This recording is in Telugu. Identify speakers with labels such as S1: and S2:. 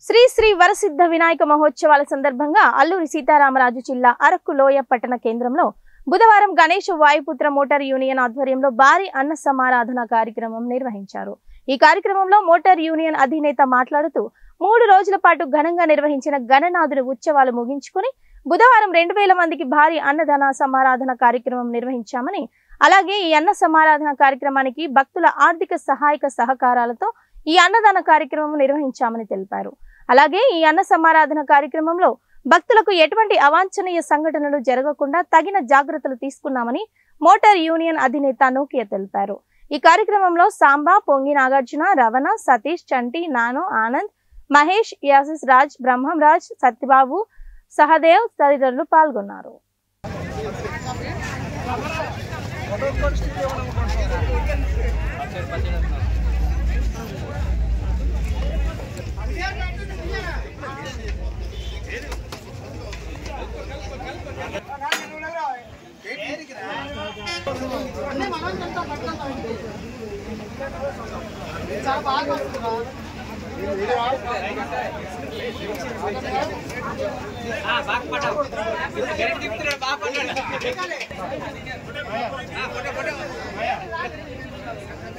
S1: శ్రీ శ్రీ వరసిద్ధ వినాయక మహోత్సవాల సందర్భంగా అల్లూరి సీతారామరాజు జిల్లా అరకు లోయ పట్టణ కేంద్రంలో బుధవారం గణేష్ వాయుపుత్ర మోటార్ యూనియన్ ఆధ్వర్యంలో భారీ అన్న సమారాధన కార్యక్రమం నిర్వహించారు। ఈ కార్యక్రమంలో మోటార్ యూనియన్ అధినేత మాట్లాడుతూ 3 రోజుల పాటు ఘనంగా నిర్వహించిన గణనాథుల ఉత్సవాలు ముగించుకొని బుధవారం 2000 మందికి భారీ అన్నదాన సమారాధన కార్యక్రమం నిర్వహించామని, అలాగే ఈ అన్న సమారాధన కార్యక్రమానికి భక్తుల ఆర్థిక సహాయక సహకారాలతో ఈ అన్నదాన కార్యక్రమం నిర్వహించామని తెలిపారు। అలాగే ఈ అన్న సమారాధన కార్యక్రమంలో భక్తులకు ఎటువంటి అవాంఛనీయ సంఘటనలు జరగకుండా తగిన జాగ్రత్తలు తీసుకున్నామని మోటార్ యూనియన్ అధినేత నోకియా తెలిపారు। ఈ కార్యక్రమంలో సాంబా, పొంగి నాగార్జున, రవణ, సతీష్, చంటి, నానో, ఆనంద్, మహేష్, యాసిస్ రాజ్, బ్రహ్మం రాజ్, సత్యబాబు, సహదేవ్ తదితరులు పాల్గొన్నారు।